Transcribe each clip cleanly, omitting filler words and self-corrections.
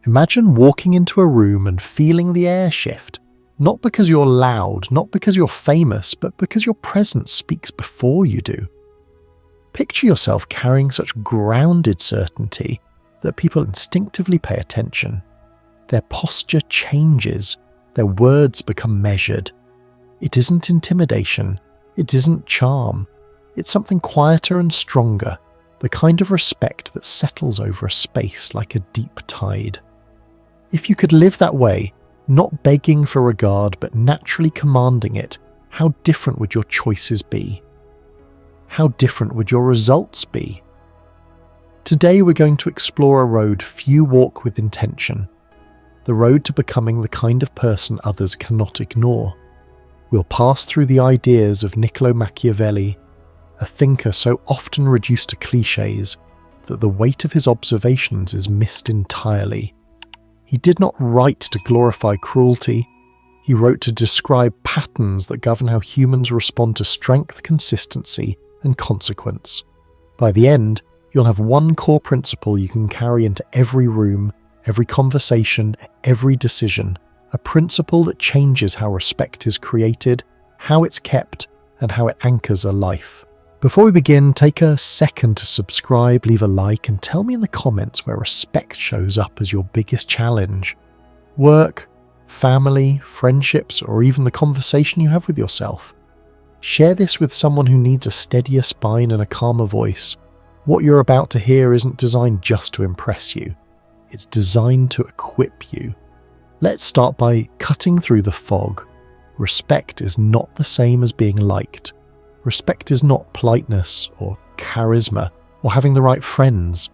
Imagine walking into a room and feeling the air shift, not because you're loud, not because you're famous, but because your presence speaks before you do. Picture yourself carrying such grounded certainty that people instinctively pay attention. Their posture changes, their words become measured. It isn't intimidation, it isn't charm, it's something quieter and stronger, the kind of respect that settles over a space like a deep tide. If you could live that way, not begging for regard but naturally commanding it, how different would your choices be? How different would your results be? Today we're going to explore a road few walk with intention, the road to becoming the kind of person others cannot ignore. We'll pass through the ideas of Niccolò Machiavelli, a thinker so often reduced to clichés that the weight of his observations is missed entirely. He did not write to glorify cruelty, he wrote to describe patterns that govern how humans respond to strength, consistency, and consequence. By the end, you'll have one core principle you can carry into every room, every conversation, every decision, a principle that changes how respect is created, how it's kept, and how it anchors a life. Before we begin, take a second to subscribe, leave a like, and tell me in the comments where respect shows up as your biggest challenge. Work, family, friendships, or even the conversation you have with yourself. Share this with someone who needs a steadier spine and a calmer voice. What you're about to hear isn't designed just to impress you. It's designed to equip you. Let's start by cutting through the fog. Respect is not the same as being liked. Respect is not politeness or charisma or having the right friends.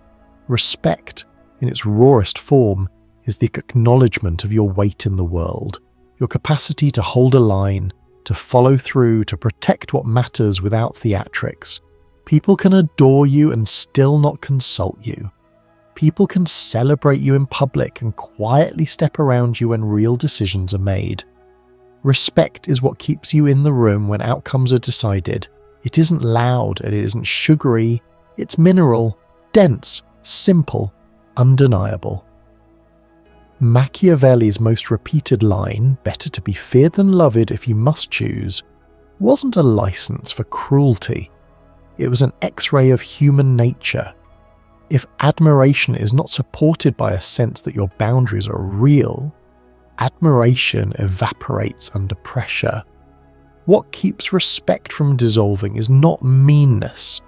Respect, in its rawest form, is the acknowledgement of your weight in the world, your capacity to hold a line, to follow through, to protect what matters without theatrics. People can adore you and still not consult you. People can celebrate you in public and quietly step around you when real decisions are made. Respect is what keeps you in the room when outcomes are decided. It isn't loud and it isn't sugary. It's mineral, dense, simple, undeniable. Machiavelli's most repeated line, "Better to be feared than loved if you must choose," wasn't a license for cruelty. It was an X-ray of human nature. If admiration is not supported by a sense that your boundaries are real, admiration evaporates under pressure. What keeps respect from dissolving is not meanness.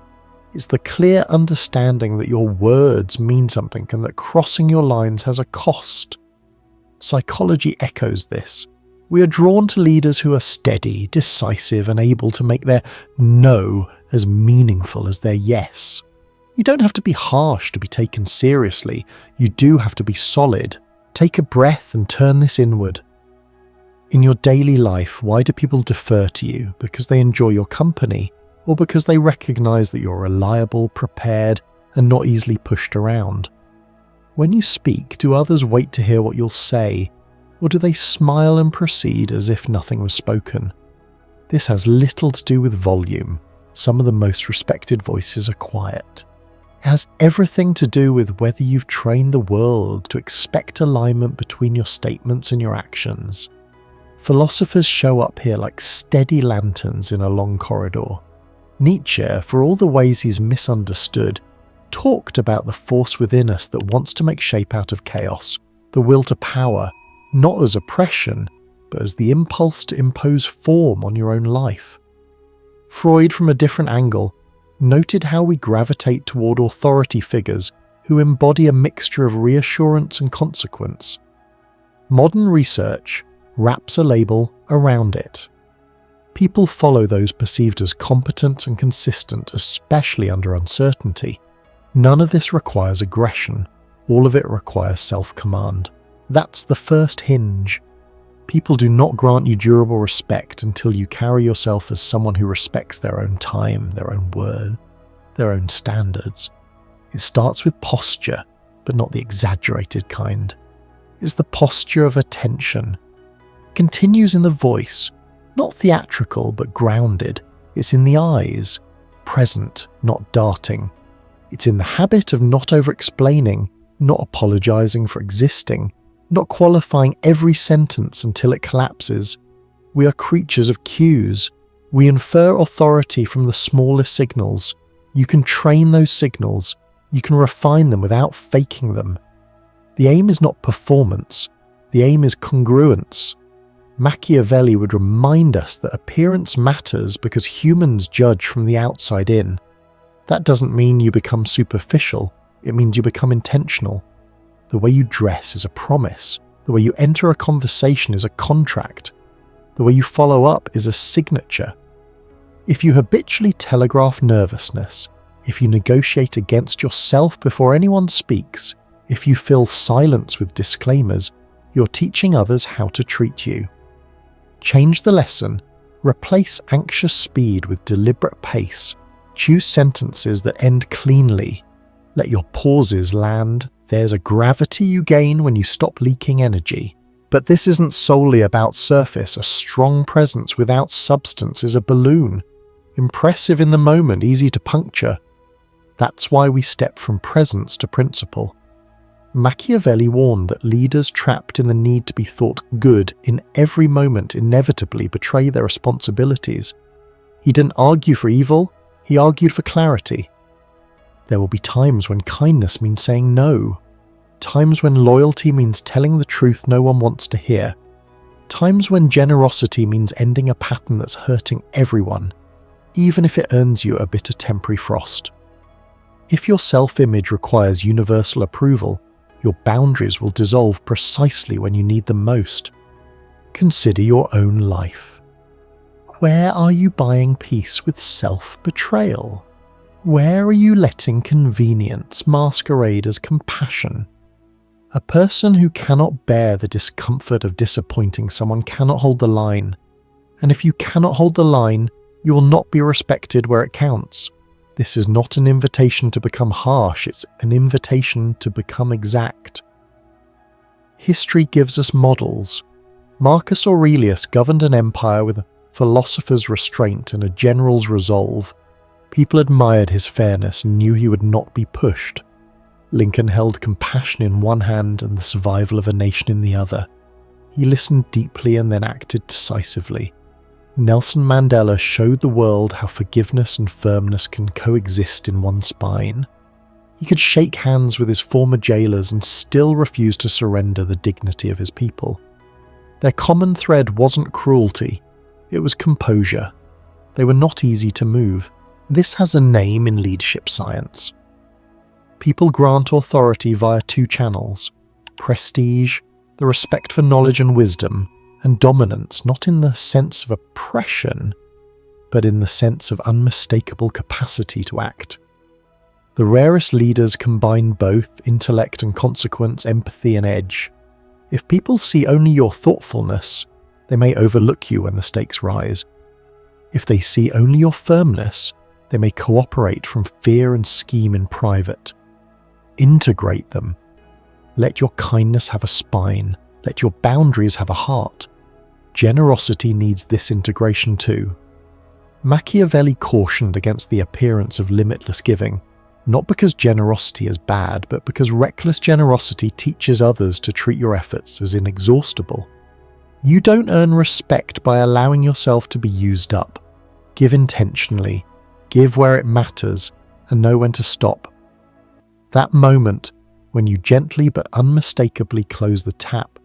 It's the clear understanding that your words mean something and that crossing your lines has a cost. Psychology echoes this. We are drawn to leaders who are steady, decisive, and able to make their no as meaningful as their yes. You don't have to be harsh to be taken seriously. You do have to be solid. Take a breath and turn this inward. In your daily life, why do people defer to you? Because they enjoy your company, or because they recognize that you're reliable, prepared, and not easily pushed around? When you speak, do others wait to hear what you'll say, or do they smile and proceed as if nothing was spoken? This has little to do with volume. Some of the most respected voices are quiet. It has everything to do with whether you've trained the world to expect alignment between your statements and your actions. Philosophers show up here like steady lanterns in a long corridor. Nietzsche, for all the ways he's misunderstood, talked about the force within us that wants to make shape out of chaos, the will to power, not as oppression, but as the impulse to impose form on your own life. Freud, from a different angle, noted how we gravitate toward authority figures who embody a mixture of reassurance and consequence. Modern research wraps a label around it. People follow those perceived as competent and consistent, especially under uncertainty. None of this requires aggression. All of it requires self-command. That's the first hinge. People do not grant you durable respect until you carry yourself as someone who respects their own time, their own word, their own standards. It starts with posture, but not the exaggerated kind. It's the posture of attention. It continues in the voice, not theatrical but grounded. It's in the eyes, present, not darting. It's in the habit of not over-explaining, not apologizing for existing, not qualifying every sentence until it collapses. We are creatures of cues. We infer authority from the smallest signals. You can train those signals. You can refine them without faking them. The aim is not performance. The aim is congruence. Machiavelli would remind us that appearance matters because humans judge from the outside in. That doesn't mean you become superficial. It means you become intentional. The way you dress is a promise. The way you enter a conversation is a contract. The way you follow up is a signature. If you habitually telegraph nervousness, if you negotiate against yourself before anyone speaks, if you fill silence with disclaimers, you're teaching others how to treat you. Change the lesson. Replace anxious speed with deliberate pace. Choose sentences that end cleanly. Let your pauses land. There's a gravity you gain when you stop leaking energy. But this isn't solely about surface. A strong presence without substance is a balloon. Impressive in the moment, easy to puncture. That's why we step from presence to principle. Machiavelli warned that leaders trapped in the need to be thought good in every moment inevitably betray their responsibilities. He didn't argue for evil, he argued for clarity. There will be times when kindness means saying no. Times when loyalty means telling the truth no one wants to hear. Times when generosity means ending a pattern that's hurting everyone, even if it earns you a bit of temporary frost. If your self-image requires universal approval, your boundaries will dissolve precisely when you need them most. Consider your own life. Where are you buying peace with self-betrayal? Where are you letting convenience masquerade as compassion? A person who cannot bear the discomfort of disappointing someone cannot hold the line. And if you cannot hold the line, you will not be respected where it counts. This is not an invitation to become harsh, it's an invitation to become exact. History gives us models. Marcus Aurelius governed an empire with a philosopher's restraint and a general's resolve. People admired his fairness and knew he would not be pushed. Lincoln held compassion in one hand and the survival of a nation in the other. He listened deeply and then acted decisively. Nelson Mandela showed the world how forgiveness and firmness can coexist in one spine. He could shake hands with his former jailers and still refuse to surrender the dignity of his people. Their common thread wasn't cruelty, it was composure. They were not easy to move. This has a name in leadership science. People grant authority via two channels: prestige, the respect for knowledge and wisdom, and dominance, not in the sense of oppression, but in the sense of unmistakable capacity to act. The rarest leaders combine both intellect and consequence, empathy and edge. If people see only your thoughtfulness, they may overlook you when the stakes rise. If they see only your firmness, they may cooperate from fear and scheme in private. Integrate them. Let your kindness have a spine. Let your boundaries have a heart. Generosity needs this integration too. Machiavelli cautioned against the appearance of limitless giving, not because generosity is bad, but because reckless generosity teaches others to treat your efforts as inexhaustible. You don't earn respect by allowing yourself to be used up. Give intentionally, give where it matters, and know when to stop. That moment, when you gently but unmistakably close the tap,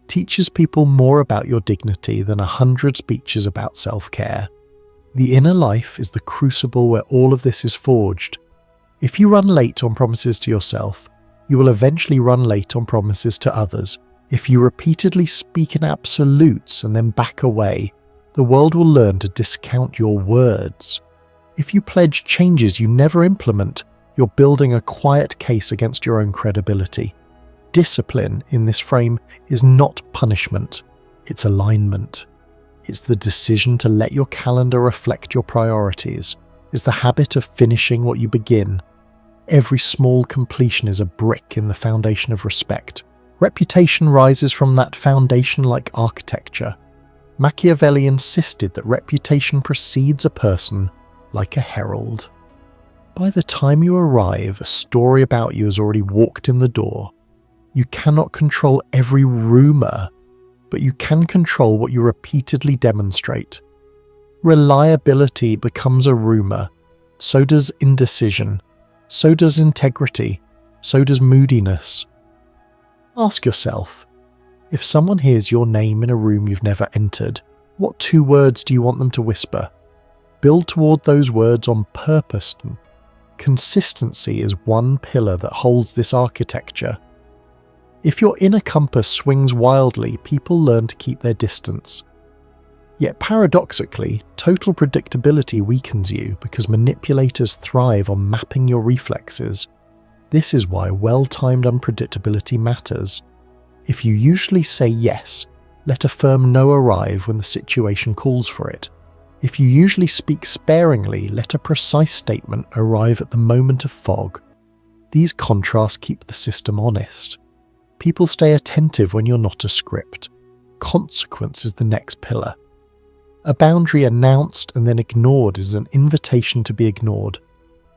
teaches people more about your dignity than 100 speeches about self-care. The inner life is the crucible where all of this is forged. If you run late on promises to yourself, you will eventually run late on promises to others. If you repeatedly speak in absolutes and then back away, the world will learn to discount your words. If you pledge changes you never implement, you're building a quiet case against your own credibility. Discipline in this frame is not punishment, it's alignment. It's the decision to let your calendar reflect your priorities. It's the habit of finishing what you begin. Every small completion is a brick in the foundation of respect. Reputation rises from that foundation like architecture. Machiavelli insisted that reputation precedes a person like a herald. By the time you arrive, a story about you has already walked in the door. You cannot control every rumour, but you can control what you repeatedly demonstrate. Reliability becomes a rumour, so does indecision, so does integrity, so does moodiness. Ask yourself, if someone hears your name in a room you've never entered, what 2 words do you want them to whisper? Build toward those words on purpose. Consistency is one pillar that holds this architecture. If your inner compass swings wildly, people learn to keep their distance. Yet paradoxically, total predictability weakens you because manipulators thrive on mapping your reflexes. This is why well-timed unpredictability matters. If you usually say yes, let a firm no arrive when the situation calls for it. If you usually speak sparingly, let a precise statement arrive at the moment of fog. These contrasts keep the system honest. People stay attentive when you're not a script. Consequence is the next pillar. A boundary announced and then ignored is an invitation to be ignored.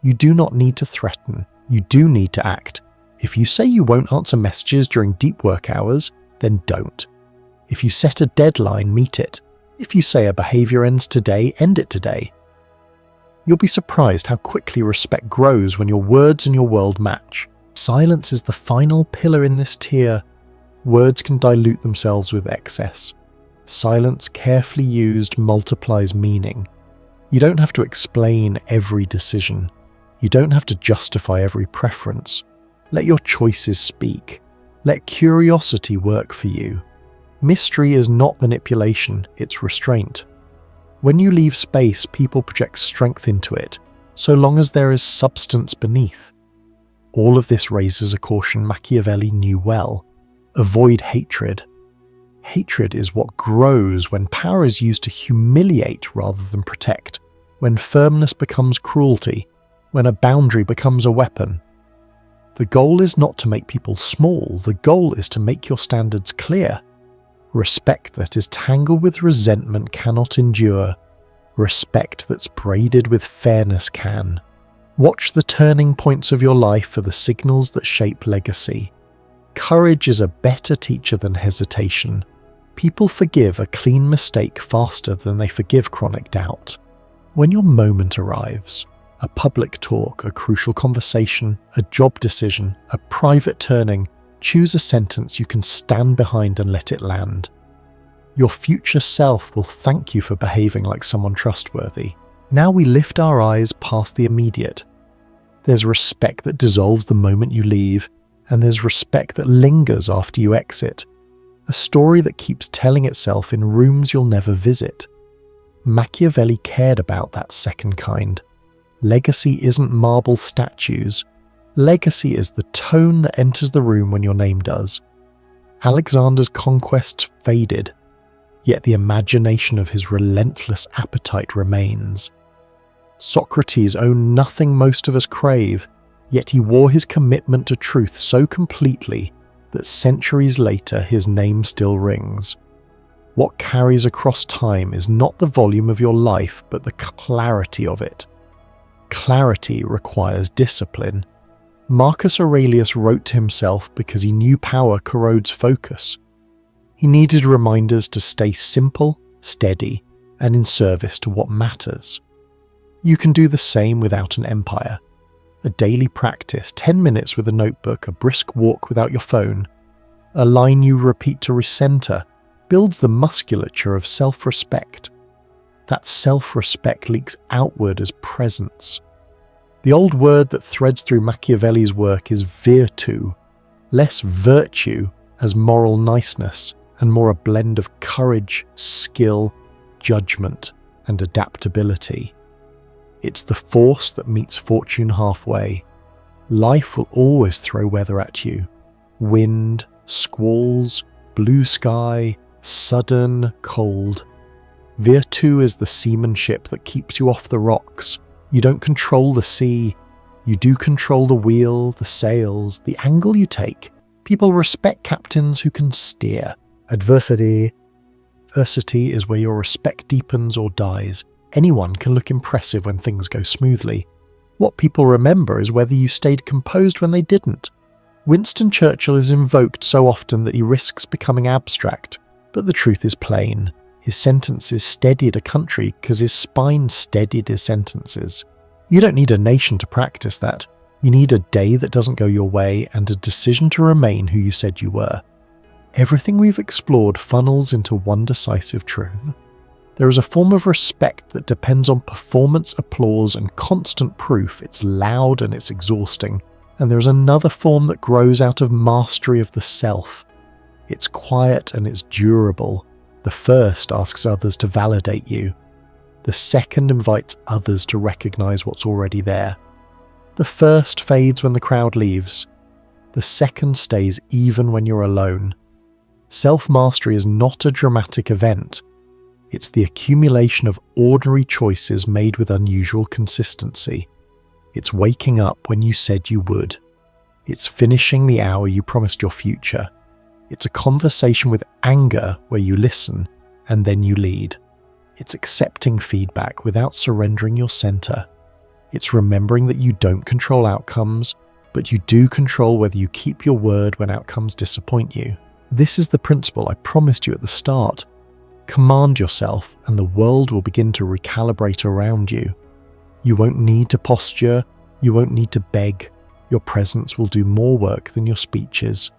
You do not need to threaten. You do need to act. If you say you won't answer messages during deep work hours, then don't. If you set a deadline, meet it. If you say a behaviour ends today, end it today. You'll be surprised how quickly respect grows when your words and your world match. Silence is the final pillar in this tier. Words can dilute themselves with excess. Silence, carefully used, multiplies meaning. You don't have to explain every decision. You don't have to justify every preference. Let your choices speak. Let curiosity work for you. Mystery is not manipulation, it's restraint. When you leave space, people project strength into it, so long as there is substance beneath. All of this raises a caution Machiavelli knew well. Avoid hatred. Hatred is what grows when power is used to humiliate rather than protect, when firmness becomes cruelty, when a boundary becomes a weapon. The goal is not to make people small, the goal is to make your standards clear. Respect that is tangled with resentment cannot endure. Respect that's braided with fairness can. Watch the turning points of your life for the signals that shape legacy. Courage is a better teacher than hesitation. People forgive a clean mistake faster than they forgive chronic doubt. When your moment arrives, a public talk, a crucial conversation, a job decision, a private turning, choose a sentence you can stand behind and let it land. Your future self will thank you for behaving like someone trustworthy. Now we lift our eyes past the immediate. There's respect that dissolves the moment you leave, and there's respect that lingers after you exit. A story that keeps telling itself in rooms you'll never visit. Machiavelli cared about that second kind. Legacy isn't marble statues. Legacy is the tone that enters the room when your name does. Alexander's conquests faded, yet the imagination of his relentless appetite remains. Socrates owned nothing most of us crave, yet he wore his commitment to truth so completely that centuries later his name still rings. What carries across time is not the volume of your life, but the clarity of it. Clarity requires discipline. Marcus Aurelius wrote to himself because he knew power corrodes focus. He needed reminders to stay simple, steady, and in service to what matters. You can do the same without an empire. A daily practice, 10 minutes with a notebook, a brisk walk without your phone, a line you repeat to recenter, builds the musculature of self-respect. That self-respect leaks outward as presence. The old word that threads through Machiavelli's work is virtu, less virtue as moral niceness, and more a blend of courage, skill, judgment, and adaptability. It's the force that meets fortune halfway. Life will always throw weather at you. Wind, squalls, blue sky, sudden cold. Virtu is the seamanship that keeps you off the rocks. You don't control the sea. You do control the wheel, the sails, the angle you take. People respect captains who can steer. Adversity is where your respect deepens or dies. Anyone can look impressive when things go smoothly. What people remember is whether you stayed composed when they didn't. Winston Churchill is invoked so often that he risks becoming abstract, but the truth is plain. His sentences steadied a country because his spine steadied his sentences. You don't need a nation to practice that. You need a day that doesn't go your way and a decision to remain who you said you were. Everything we've explored funnels into one decisive truth. There is a form of respect that depends on performance, applause, and constant proof. It's loud and it's exhausting. And there is another form that grows out of mastery of the self. It's quiet and it's durable. The first asks others to validate you. The second invites others to recognize what's already there. The first fades when the crowd leaves. The second stays even when you're alone. Self-mastery is not a dramatic event. It's the accumulation of ordinary choices made with unusual consistency. It's waking up when you said you would. It's finishing the hour you promised your future. It's a conversation with anger where you listen and then you lead. It's accepting feedback without surrendering your center. It's remembering that you don't control outcomes, but you do control whether you keep your word when outcomes disappoint you. This is the principle I promised you at the start. Command yourself and the world will begin to recalibrate around you. You won't need to posture, you won't need to beg. Your presence will do more work than your speeches.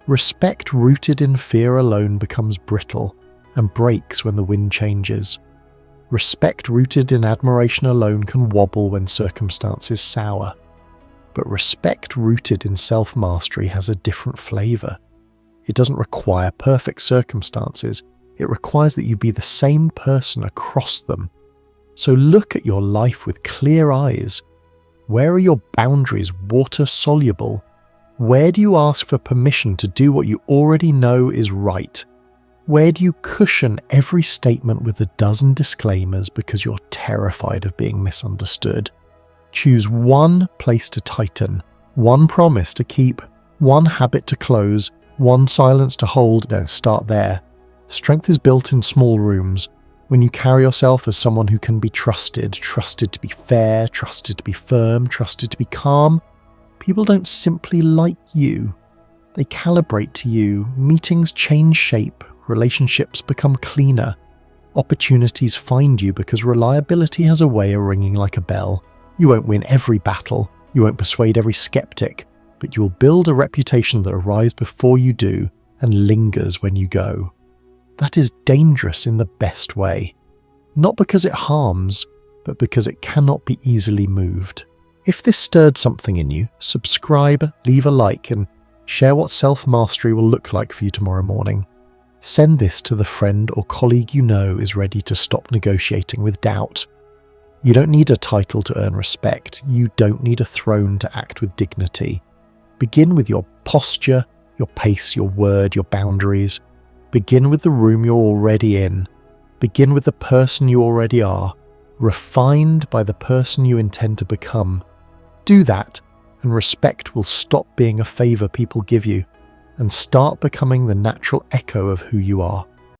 Respect rooted in fear alone becomes brittle and breaks when the wind changes. Respect rooted in admiration alone can wobble when circumstances sour. But respect rooted in self-mastery has a different flavor. It doesn't require perfect circumstances. It requires that you be the same person across them. So look at your life with clear eyes. Where are your boundaries water-soluble? Where do you ask for permission to do what you already know is right? Where do you cushion every statement with a dozen disclaimers because you're terrified of being misunderstood? Choose one place to tighten, one promise to keep, one habit to close, one silence to hold. No, start there. Strength is built in small rooms. When you carry yourself as someone who can be trusted to be fair, trusted to be firm, trusted to be calm, people don't simply like you. They calibrate to you. Meetings change shape. Relationships become cleaner. Opportunities find you because reliability has a way of ringing like a bell. You won't win every battle. You won't persuade every skeptic, but you will build a reputation that arrives before you do and lingers when you go. That is dangerous in the best way. Not because it harms, but because it cannot be easily moved. If this stirred something in you, subscribe, leave a like, and share what self-mastery will look like for you tomorrow morning. Send this to the friend or colleague you know is ready to stop negotiating with doubt. You don't need a title to earn respect. You don't need a throne to act with dignity. Begin with your posture, your pace, your word, your boundaries. Begin with the room you're already in. Begin with the person you already are, refined by the person you intend to become. Do that, and respect will stop being a favor people give you and start becoming the natural echo of who you are.